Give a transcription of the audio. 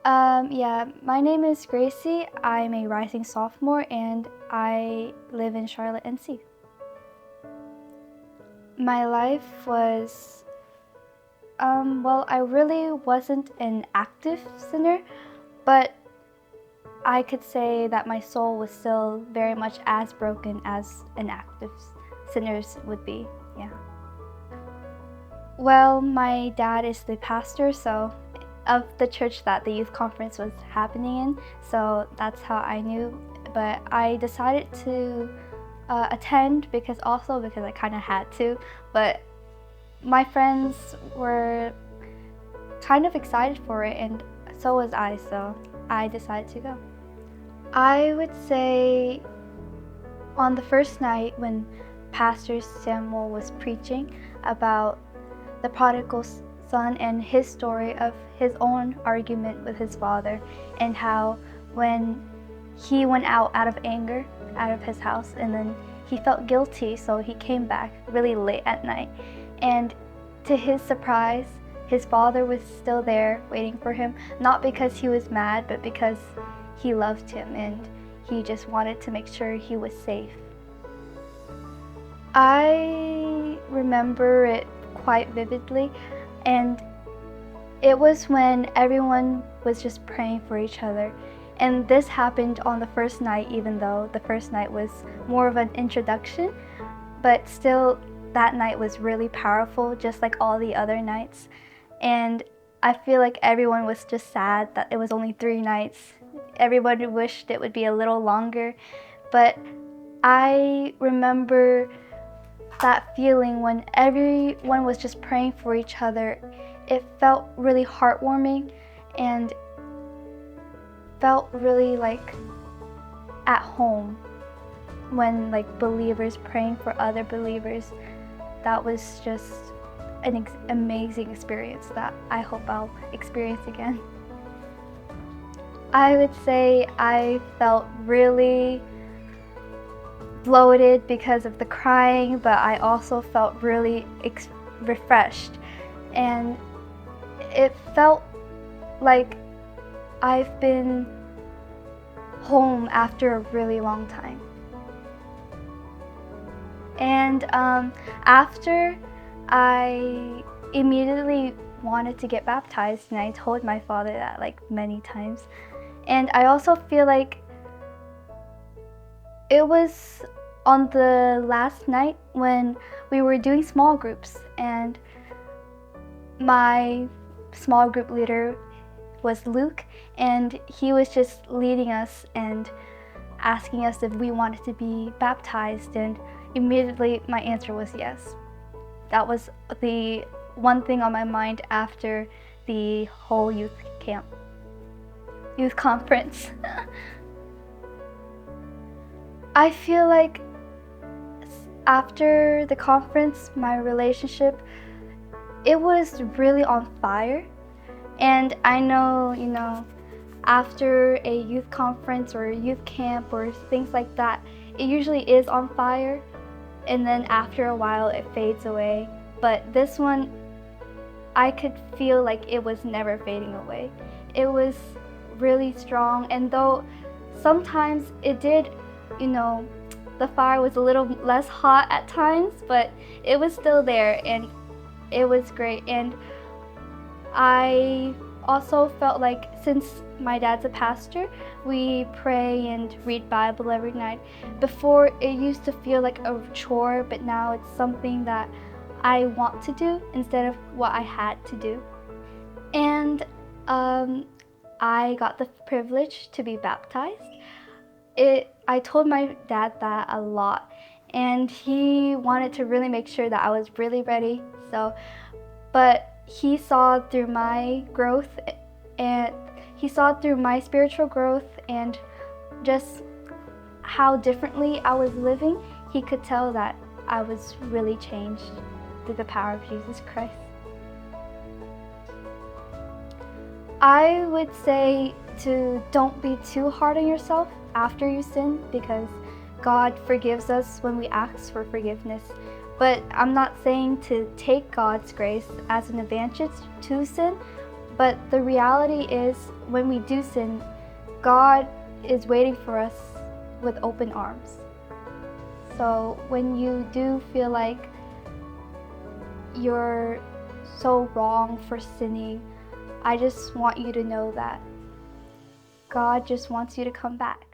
Yeah, my name is Gracie. I'm a rising sophomore and I live in Charlotte, NC. My life was, I really wasn't an active sinner, but I could say that my soul was still very much as broken as an active sinner's would be, yeah. Well, my dad is the pastor, of the church that the youth conference was happening in, so that's how I knew. But I decided to attend because I kind of had to. But my friends were kind of excited for it, and so was I, so I decided to go. I would say on the first night when Pastor Samuel was preaching about the prodigal son and his story of his own argument with his father, and how when he went out of anger out of his house, and then he felt guilty, so he came back really late at night, and to his surprise his father was still there waiting for him, not because he was mad, but because he loved him and he just wanted to make sure he was safe. I remember it quite vividly, and it was when everyone was just praying for each other. And this happened on the first night, even though the first night was more of an introduction, but still that night was really powerful, just like all the other nights. And I feel like everyone was just sad that it was only 3 nights. Everybody wished it would be a little longer, but I remember that feeling when everyone was just praying for each other. It felt really heartwarming and felt really like at home when like believers praying for other believers. That was just an amazing experience that I hope I'll experience again. I would say I felt really bloated because of the crying, but I also felt really refreshed, and it felt like I've been home after a really long time. And after, I immediately wanted to get baptized, and I told my father that like many times. And I also feel like it was on the last night when we were doing small groups, and my small group leader was Luke, and he was just leading us and asking us if we wanted to be baptized, and immediately my answer was yes. That was the one thing on my mind after the whole youth conference. I feel like after the conference, my relationship, it was really on fire. And I know, after a youth conference or a youth camp or things like that, it usually is on fire, and then after a while it fades away. But this one, I could feel like it was never fading away. It was really strong, and though sometimes it did, the fire was a little less hot at times, but it was still there, and it was great. And I also felt like, since my dad's a pastor, we pray and read Bible every night. Before, it used to feel like a chore, but now it's something that I want to do instead of what I had to do. And I got the privilege to be baptized. I told my dad that a lot, and he wanted to really make sure that I was really ready. But he saw through my growth, and he saw through my spiritual growth and just how differently I was living. He could tell that I was really changed through the power of Jesus Christ. I would say to don't be too hard on yourself after you sin, because God forgives us when we ask for forgiveness. But I'm not saying to take God's grace as an advantage to sin, But the reality is, when we do sin, God is waiting for us with open arms. So when you do feel like you're so wrong for sinning, I just want you to know that God just wants you to come back.